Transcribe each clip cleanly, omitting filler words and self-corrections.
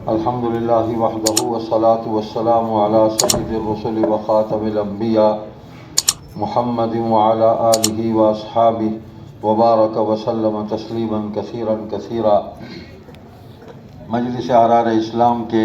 الحمد للہ وحدہ والصلاة والسلام علی سید الرسل وخاتم الانبیاء محمد وعلی آلہ واصحابہ وبارک وسلم تسلیما کثیرا کثیرا۔ مجلس احرار اسلام کے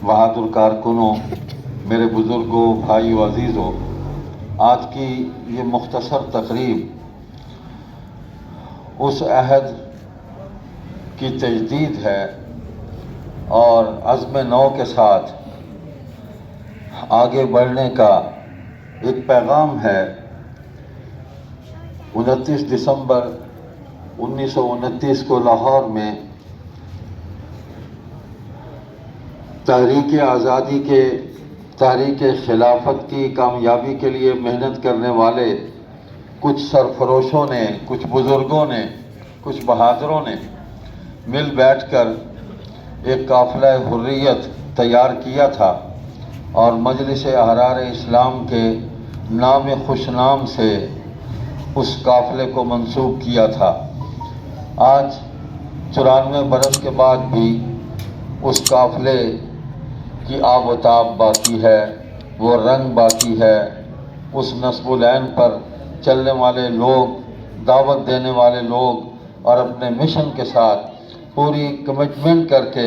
بہادر کارکنوں، میرے بزرگوں، بھائیو عزیزوں، آج کی یہ مختصر تقریب اس عہد کی تجدید ہے اور عزم نو کے ساتھ آگے بڑھنے کا ایک پیغام ہے۔ 29 دسمبر 1929 کو لاہور میں تحریک آزادی کے تحریک خلافت کی کامیابی کے لیے محنت کرنے والے کچھ سرفروشوں نے، کچھ بزرگوں نے، کچھ بہادروں نے مل بیٹھ کر ایک قافلہ حریت تیار کیا تھا اور مجلس احرار اسلام کے نام خوش نام سے اس قافلے کو منسوب کیا تھا۔ آج 94 برس کے بعد بھی اس قافلے کی آب و تاب باقی ہے، وہ رنگ باقی ہے، اس نصب العین پر چلنے والے لوگ، دعوت دینے والے لوگ اور اپنے مشن کے ساتھ پوری کمٹمنٹ کر کے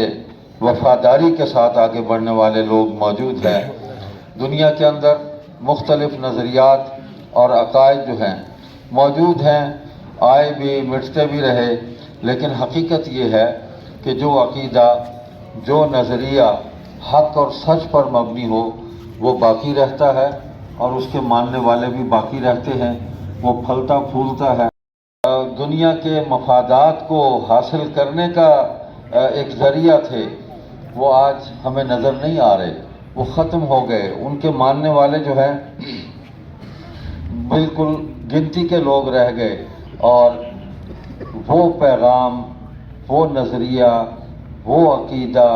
وفاداری کے ساتھ آگے بڑھنے والے لوگ موجود ہیں۔ دنیا کے اندر مختلف نظریات اور عقائد جو ہیں موجود ہیں، آئے بھی مٹتے بھی رہے، لیکن حقیقت یہ ہے کہ جو عقیدہ، جو نظریہ حق اور سچ پر مبنی ہو وہ باقی رہتا ہے اور اس کے ماننے والے بھی باقی رہتے ہیں، وہ پھلتا پھولتا ہے۔ دنیا کے مفادات کو حاصل کرنے کا ایک ذریعہ تھے، وہ آج ہمیں نظر نہیں آ رہے، وہ ختم ہو گئے۔ ان کے ماننے والے جو ہیں بالکل گنتی کے لوگ رہ گئے، اور وہ پیغام، وہ نظریہ، وہ عقیدہ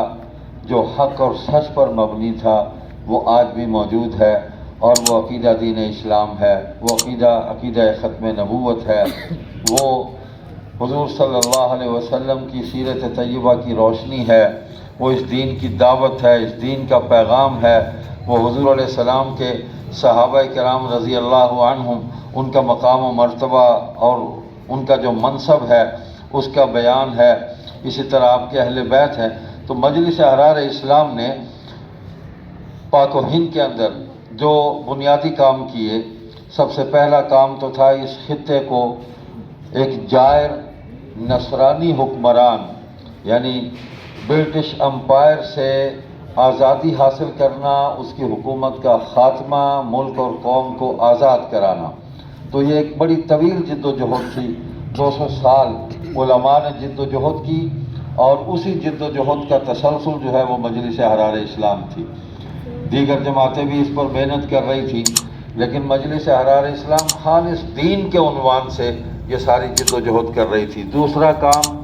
جو حق اور سچ پر مبنی تھا وہ آج بھی موجود ہے، اور وہ عقیدہ دین اسلام ہے، وہ عقیدہ ختم نبوت ہے، وہ حضور صلی اللہ علیہ وسلم کی سیرت طیبہ کی روشنی ہے، وہ اس دین کی دعوت ہے، اس دین کا پیغام ہے، وہ حضور علیہ السلام کے صحابہ کرام رضی اللہ عنہم، ان کا مقام و مرتبہ اور ان کا جو منصب ہے اس کا بیان ہے، اسی طرح آپ کے اہل بیت ہیں۔ تو مجلس احرار اسلام نے پاک و ہند کے اندر جو بنیادی کام کیے، سب سے پہلا کام تو تھا اس خطے کو ایک جائر نصرانی حکمران یعنی برٹش امپائر سے آزادی حاصل کرنا، اس کی حکومت کا خاتمہ، ملک اور قوم کو آزاد کرانا۔ تو یہ ایک بڑی طویل جد و جہد تھی، 200 سال علماء نے جد و جہد کی، اور اسی جد و جہد کا تسلسل جو ہے وہ مجلس احرار اسلام تھی۔ دیگر جماعتیں بھی اس پر محنت کر رہی تھی، لیکن مجلس احرار اسلام خالص دین کے عنوان سے یہ ساری جد و جہد کر رہی تھی۔ دوسرا کام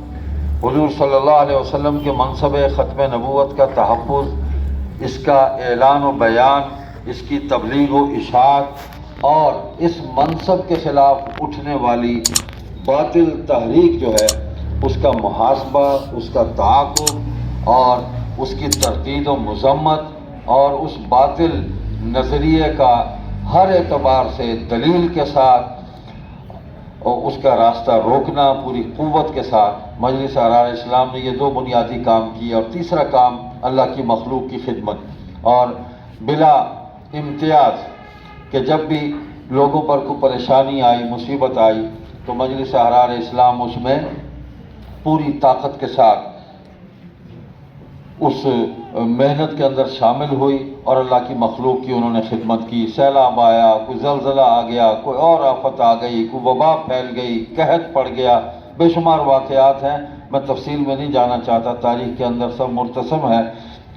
حضور صلی اللہ علیہ وسلم کے منصب ختم نبوت کا تحفظ، اس کا اعلان و بیان، اس کی تبلیغ و اشاعت، اور اس منصب کے خلاف اٹھنے والی باطل تحریک جو ہے اس کا محاسبہ، اس کا تعاقب اور اس کی تردید و مذمت، اور اس باطل نظریے کا ہر اعتبار سے دلیل کے ساتھ اور اس کا راستہ روکنا پوری قوت کے ساتھ مجلس احرار اسلام نے یہ دو بنیادی کام کیے۔ اور تیسرا کام اللہ کی مخلوق کی خدمت، اور بلا امتیاز کہ جب بھی لوگوں پر کوئی پریشانی آئی، مصیبت آئی، تو مجلس احرار اسلام اس میں پوری طاقت کے ساتھ اس محنت کے اندر شامل ہوئی اور اللہ کی مخلوق کی انہوں نے خدمت کی۔ سیلاب آیا، کوئی زلزلہ آ گیا، کوئی اور آفت آ گئی، کوئی وبا پھیل گئی، قحط پڑ گیا، بے شمار واقعات ہیں، میں تفصیل میں نہیں جانا چاہتا، تاریخ کے اندر سب مرتسم ہے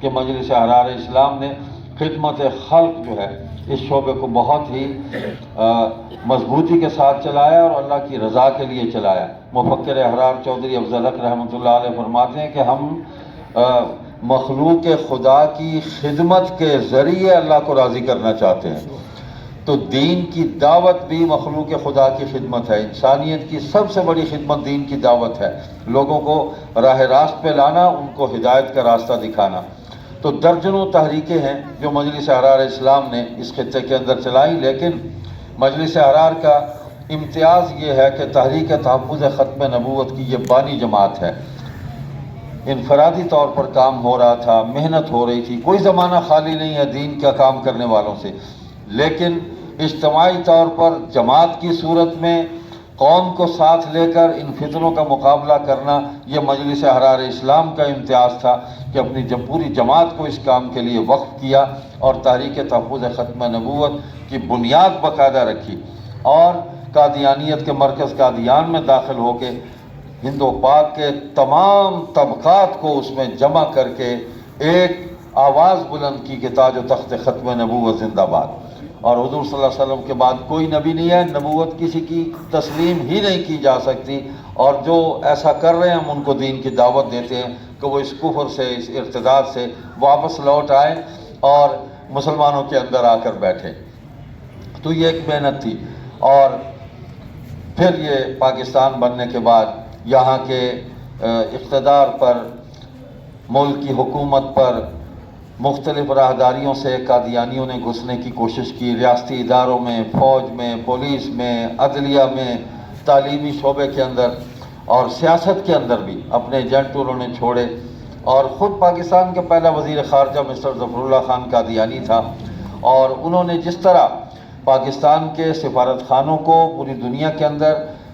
کہ مجلس احرار اسلام نے خدمت خلق جو ہے اس شعبے کو بہت ہی مضبوطی کے ساتھ چلایا اور اللہ کی رضا کے لیے چلایا۔ مفکر احرار چودھری افضل حق رحمۃ اللہ علیہ فرماتے ہیں کہ ہم مخلوق خدا کی خدمت کے ذریعے اللہ کو راضی کرنا چاہتے ہیں۔ تو دین کی دعوت بھی مخلوق خدا کی خدمت ہے. انسانیت کی سب سے بڑی خدمت دین کی دعوت ہے. لوگوں کو راہ راست پہ لانا، ان کو ہدایت کا راستہ دکھانا. تو درجنوں تحریکیں ہیں جو مجلس احرار اسلام نے اس خطے کے اندر چلائی، لیکن مجلس احرار کا امتیاز یہ ہے کہ تحریک تحفظ ختم نبوت کی یہ بانی جماعت ہے. انفرادی طور پر کام ہو رہا تھا، محنت ہو رہی تھی، کوئی زمانہ خالی نہیں ہے دین کا کام کرنے والوں سے، لیکن اجتماعی طور پر جماعت کی صورت میں قوم کو ساتھ لے کر ان فتنوں کا مقابلہ کرنا، یہ مجلس احرار اسلام کا امتیاز تھا کہ اپنی پوری جماعت کو اس کام کے لیے وقف کیا اور تحریک تحفظ ختم نبوت کی بنیاد باقاعدہ رکھی، اور قادیانیت کے مرکز قادیان میں داخل ہو کے ہند و پاک کے تمام طبقات کو اس میں جمع کر کے ایک آواز بلند کی کہ تاج و تخت ختم نبوت زندہ باد. اور حضور صلی اللہ علیہ وسلم کے بعد کوئی نبی نہیں ہے، نبوت کسی کی تسلیم ہی نہیں کی جا سکتی، اور جو ایسا کر رہے ہیں ہم ان کو دین کی دعوت دیتے ہیں کہ وہ اس کفر سے، اس ارتداد سے واپس لوٹ آئیں اور مسلمانوں کے اندر آ کر بیٹھیں. تو یہ ایک محنت تھی. اور پھر یہ پاکستان بننے کے بعد یہاں کے اقتدار پر، ملک کی حکومت پر مختلف راہداریوں سے قادیانیوں نے گھسنے کی کوشش کی. ریاستی اداروں میں، فوج میں، پولیس میں، عدلیہ میں، تعلیمی شعبے کے اندر اور سیاست کے اندر بھی اپنے ایجنٹ انہوں نے چھوڑے. اور خود پاکستان کے پہلا وزیر خارجہ مسٹر ظفر اللہ خان قادیانی تھا، اور انہوں نے جس طرح پاکستان کے سفارت خانوں کو پوری دنیا کے اندر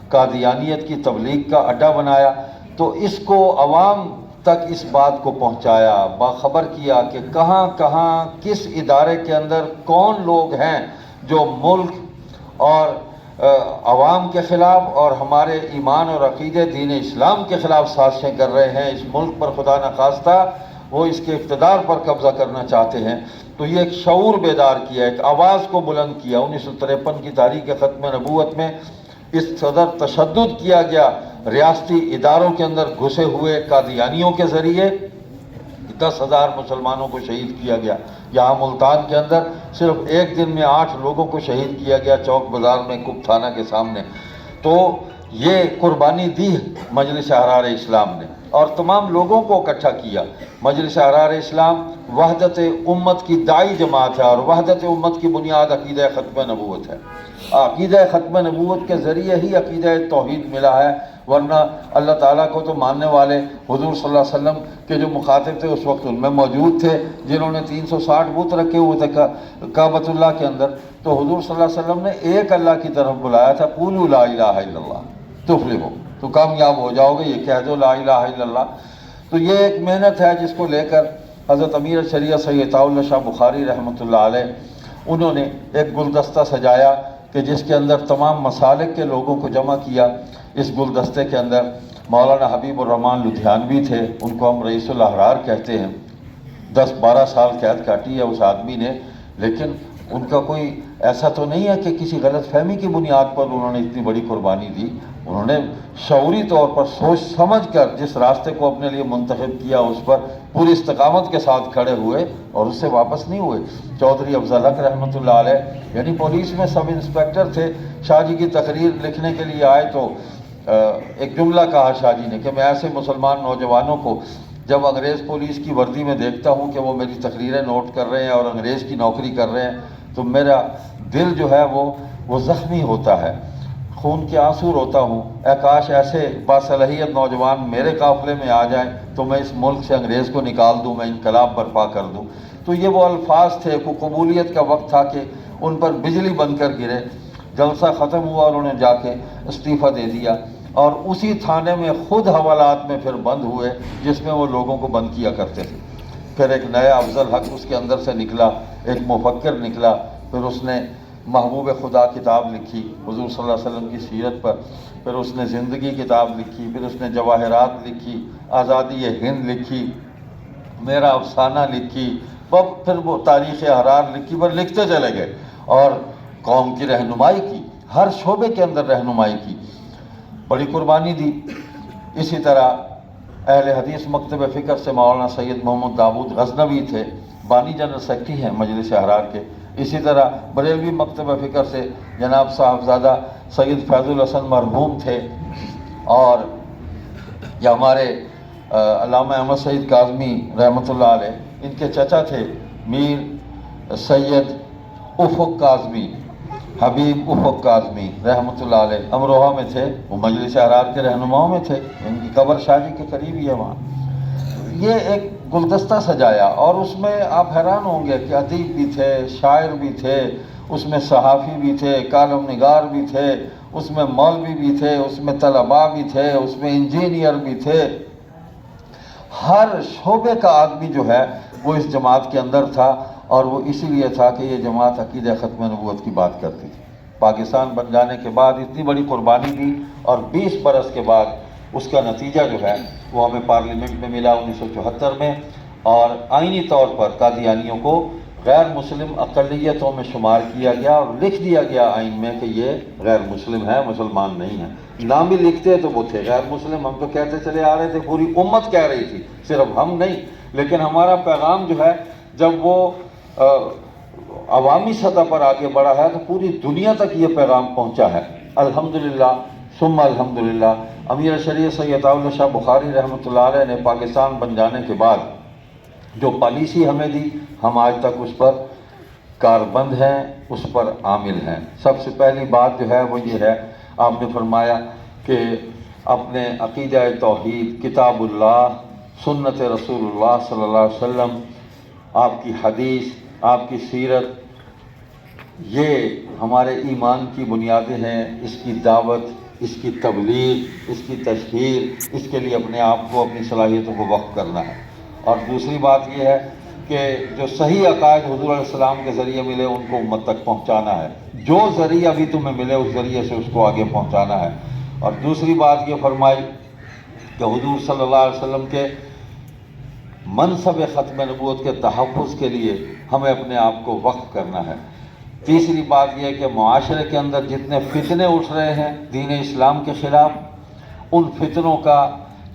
قادیانیت کی تبلیغ کا اڈا بنایا، تو اس کو عوام تک اس بات کو پہنچایا، باخبر کیا کہ کہاں کہاں کس ادارے کے اندر کون لوگ ہیں جو ملک اور عوام کے خلاف اور ہمارے ایمان اور عقیدے دین اسلام کے خلاف سازشیں کر رہے ہیں. اس ملک پر خدا نخواستہ وہ اس کے اقتدار پر قبضہ کرنا چاہتے ہیں. تو یہ ایک شعور بیدار کیا، ایک آواز کو بلند کیا. 1953 کی تحریک ختم نبوت میں اس صدر تشدد کیا گیا ریاستی اداروں کے اندر گھسے ہوئے قادیانیوں کے ذریعے. 10,000 مسلمانوں کو شہید کیا گیا. یہاں ملتان کے اندر صرف ایک دن میں 8 لوگوں کو شہید کیا گیا چوک بازار میں کپ تھانہ کے سامنے. تو یہ قربانی دی مجلس احرار اسلام نے اور تمام لوگوں کو اکٹھا کیا. مجلس احرار اسلام وحدت امت کی داعی جماعت ہے، اور وحدت امت کی بنیاد عقیدہ ختم نبوت ہے. عقیدہ ختم نبوت کے ذریعے ہی عقیدہ توحید ملا ہے، ورنہ اللہ تعالیٰ کو تو ماننے والے حضور صلی اللہ علیہ وسلم کے جو مخاطب تھے اس وقت ان میں موجود تھے، جنہوں نے 360 بت رکھے ہوئے تھے کعبۃ اللہ کے اندر. تو حضور صلی اللہ علیہ وسلم نے ایک اللہ کی طرف بلایا تھا، قولوا لا الہ الا اللہ تفلحوا، تو کامیاب ہو جاؤ گے، یہ کہہ دو لا الہ الا اللہ. تو یہ ایک محنت ہے جس کو لے کر حضرت امیر شریعت سید عطاء اللہ شاہ بخاری رحمۃ اللہ علیہ انہوں نے ایک گلدستہ سجایا کہ جس کے اندر تمام مسالک کے لوگوں کو جمع کیا. اس گلدستے کے اندر مولانا حبیب الرحمن لدھیانوی تھے، ان کو ہم رئیس الاحرار کہتے ہیں. 10-12 سال قید کاٹی ہے اس آدمی نے، لیکن ان کا کوئی ایسا تو نہیں ہے کہ کسی غلط فہمی کی بنیاد پر انہوں نے اتنی بڑی قربانی دی. انہوں نے شعوری طور پر سوچ سمجھ کر جس راستے کو اپنے لیے منتخب کیا اس پر پوری استقامت کے ساتھ کھڑے ہوئے اور اس سے واپس نہیں ہوئے. چودھری افضل حق رحمۃ اللہ علیہ یعنی پولیس میں سب انسپیکٹر تھے، شاہ جی کی تقریر لکھنے کے لیے آئے تو ایک جملہ کہا شاہ جی نے کہ میں ایسے مسلمان نوجوانوں کو جب انگریز پولیس کی وردی میں دیکھتا ہوں کہ وہ میری تقریریں نوٹ کر رہے ہیں اور انگریز کی نوکری کر رہے ہیں تو میرا دل جو ہے وہ زخمی ہوتا ہے، خون کے آنسو روتا ہوں. اے کاش ایسے باصلاحیت نوجوان میرے قافلے میں آ جائیں تو میں اس ملک سے انگریز کو نکال دوں، میں انقلاب برپا کر دوں. تو یہ وہ الفاظ تھے، کوئی قبولیت کا وقت تھا کہ ان پر بجلی بن کر گرے. جلسہ ختم ہوا، انہوں نے جا کے استعفیٰ دے دیا اور اسی تھانے میں خود حوالات میں پھر بند ہوئے جس میں وہ لوگوں کو بند کیا کرتے تھے. پھر ایک نیا افضل حق اس کے اندر سے نکلا، ایک مفکر نکلا. پھر اس نے محبوب خدا کتاب لکھی حضور صلی اللہ علیہ وسلم کی سیرت پر. پھر اس نے زندگی کتاب لکھی. پھر اس نے جواہرات لکھی، آزادی ہند لکھی، میرا افسانہ لکھی. پھر وہ تاریخ احرار لکھی. پر لکھتے چلے گئے اور قوم کی رہنمائی کی، ہر شعبے کے اندر رہنمائی کی، بڑی قربانی دی. اسی طرح اہل حدیث مکتب فکر سے مولانا سید محمد داود غزنوی تھے، بانی جنرل سیکرٹری ہیں مجلس احرار کے. اسی طرح بریلوی مکتبہ فکر سے جناب صاحبزادہ سید فیض الحسن مرحوم تھے، اور یا ہمارے علامہ احمد سعید کاظمی رحمۃ اللہ علیہ، ان کے چچا تھے میر سید افق کاظمی، حبیب افق کاظمی رحمۃ اللہ علیہ، امروہہ میں تھے، وہ مجلس احرار کے رہنماؤں میں تھے، ان کی قبر شادی کے قریب ہی ہے وہاں۔ یہ ایک گلدستہ سجایا، اور اس میں آپ حیران ہوں گے کہ ادیب بھی تھے، شاعر بھی تھے، اس میں صحافی بھی تھے، کالم نگار بھی تھے، اس میں مولوی بھی تھے، اس میں طلباء بھی تھے، اس میں انجینئر بھی تھے۔ ہر شعبے کا آدمی جو ہے وہ اس جماعت کے اندر تھا، اور وہ اسی لیے تھا کہ یہ جماعت عقیدہ ختم نبوت کی بات کرتی تھی۔ پاکستان بن جانے کے بعد اتنی بڑی قربانی دی، اور 20 برس کے بعد اس کا نتیجہ جو ہے وہ ہمیں پارلیمنٹ میں ملا 1974 میں، اور آئینی طور پر قادیانیوں کو غیر مسلم اقلیتوں میں شمار کیا گیا، اور لکھ دیا گیا آئین میں کہ یہ غیر مسلم ہے، مسلمان نہیں ہے۔ نام بھی لکھتے تو وہ تھے غیر مسلم، ہم تو کہتے چلے آ رہے تھے، پوری امت کہہ رہی تھی، صرف ہم نہیں، لیکن ہمارا پیغام جو ہے جب وہ عوامی سطح پر آگے بڑھا ہے تو پوری دنیا تک یہ پیغام پہنچا ہے، الحمدللہ ثم الحمدللہ۔ امیر شریعت سید عطا اللہ شاہ بخاری رحمۃ اللہ علیہ نے پاکستان بن جانے کے بعد جو پالیسی ہمیں دی، ہم آج تک اس پر کاربند ہیں، اس پر عامل ہیں۔ سب سے پہلی بات جو ہے وہ یہ ہے، آپ نے فرمایا کہ اپنے عقیدہ توحید، کتاب اللہ، سنت رسول اللہ صلی اللہ علیہ وسلم، آپ کی حدیث، آپ کی سیرت، یہ ہمارے ایمان کی بنیادیں ہیں۔ اس کی دعوت، اس کی تبلیغ، اس کی تشہیر، اس کے لیے اپنے آپ کو، اپنی صلاحیتوں کو وقف کرنا ہے۔ اور دوسری بات یہ ہے کہ جو صحیح عقائد حضور علیہ السلام کے ذریعے ملے ان کو امت تک پہنچانا ہے، جو ذریعہ بھی تمہیں ملے اس ذریعے سے اس کو آگے پہنچانا ہے۔ اور دوسری بات یہ فرمائی کہ حضور صلی اللہ علیہ وسلم کے منصب ختم نبوت کے تحفظ کے لیے ہمیں اپنے آپ کو وقف کرنا ہے۔ تیسری بات یہ کہ معاشرے کے اندر جتنے فتنے اٹھ رہے ہیں دین اسلام کے خلاف، ان فتنوں کا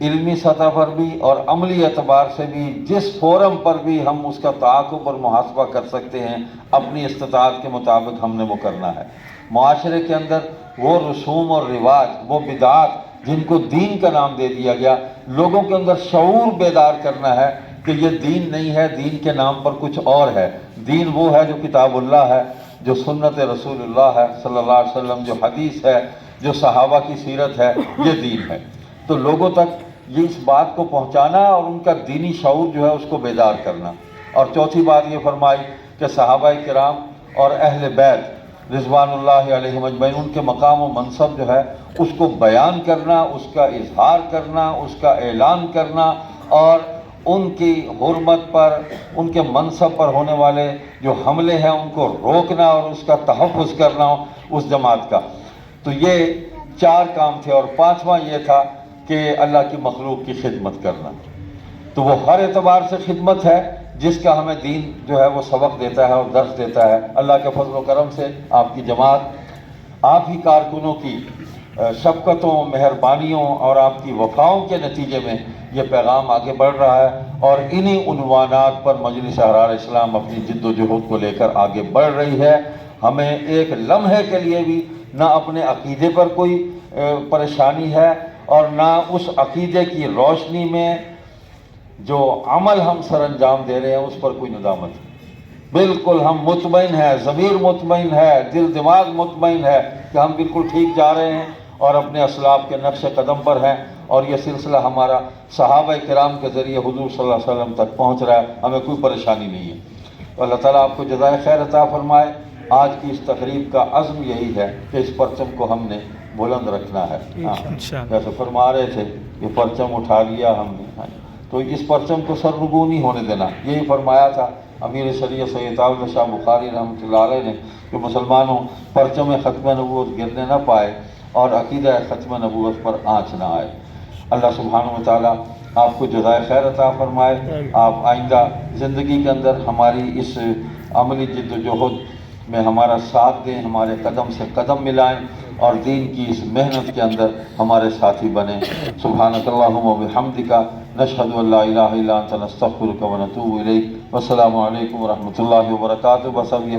علمی سطح پر بھی اور عملی اعتبار سے بھی جس فورم پر بھی ہم اس کا تعاقب اور محاسبہ کر سکتے ہیں، اپنی استطاعت کے مطابق ہم نے وہ کرنا ہے۔ معاشرے کے اندر وہ رسوم اور رواج، وہ بدعات جن کو دین کا نام دے دیا گیا، لوگوں کے اندر شعور بیدار کرنا ہے کہ یہ دین نہیں ہے، دین کے نام پر کچھ اور ہے۔ دین وہ ہے جو کتاب اللہ ہے، جو سنت رسول اللہ ہے صلی اللہ علیہ وسلم، جو حدیث ہے، جو صحابہ کی سیرت ہے، یہ دین ہے۔ تو لوگوں تک یہ اس بات کو پہنچانا اور ان کا دینی شعور جو ہے اس کو بیدار کرنا۔ اور چوتھی بات یہ فرمائی کہ صحابہ کرام اور اہل بیت رضوان اللہ علیہم اجمعین، ان کے مقام و منصب جو ہے اس کو بیان کرنا، اس کا اظہار کرنا، اس کا اعلان کرنا، اور ان کی حرمت پر، ان کے منصب پر ہونے والے جو حملے ہیں ان کو روکنا اور اس کا تحفظ کرنا اس جماعت کا۔ تو یہ 4 کام تھے، اور 5واں یہ تھا کہ اللہ کی مخلوق کی خدمت کرنا۔ تو وہ ہر اعتبار سے خدمت ہے جس کا ہمیں دین جو ہے وہ سبق دیتا ہے اور درس دیتا ہے۔ اللہ کے فضل و کرم سے آپ کی جماعت، آپ ہی کارکنوں کی شفقتوں، مہربانیوں اور آپ کی وفاؤں کے نتیجے میں یہ پیغام آگے بڑھ رہا ہے، اور انہی عنوانات پر مجلس احرار اسلام اپنی جد و جہد کو لے کر آگے بڑھ رہی ہے۔ ہمیں ایک لمحے کے لیے بھی نہ اپنے عقیدے پر کوئی پریشانی ہے، اور نہ اس عقیدے کی روشنی میں جو عمل ہم سر انجام دے رہے ہیں اس پر کوئی ندامت ہے۔ بالکل ہم مطمئن ہیں، ضمیر مطمئن ہے، دل دماغ مطمئن ہے کہ ہم بالکل ٹھیک جا رہے ہیں اور اپنے اسلاف کے نقش قدم پر ہیں، اور یہ سلسلہ ہمارا صحابہ کرام کے ذریعے حضور صلی اللہ علیہ وسلم تک پہنچ رہا ہے، ہمیں کوئی پریشانی نہیں ہے۔ تو اللہ تعالیٰ آپ کو جزائے خیر عطا فرمائے۔ آج کی اس تقریب کا عزم یہی ہے کہ اس پرچم کو ہم نے بلند رکھنا ہے۔ جیسے فرما رہے تھے یہ پرچم اٹھا لیا ہم نے، تو اس پرچم کو سرنگوں نہیں ہونے دینا، یہی فرمایا تھا امیر شریعت سید عطا اللہ شاہ بخاری رحمۃ اللہ علیہ نے کہ مسلمانوں پرچم ختم نبوت گرنے نہ پائے اور عقیدہ ختم نبوت پر آنچ نہ آئے۔ اللہ سبحانہ و تعالیٰ آپ کو جزائے خیر عطا فرمائے۔ آپ آئندہ زندگی کے اندر ہماری اس عملی جد و جہد میں ہمارا ساتھ دیں، ہمارے قدم سے قدم ملائیں، اور دین کی اس محنت کے اندر ہمارے ساتھی بنیں۔ سبحانک اللہم و بحمدک، نشہد ان لا الہ الا انت، نستغفرک و نتوب الیک۔ والسلام علیکم ورحمۃ اللہ وبرکاتہ۔ بس اب یہ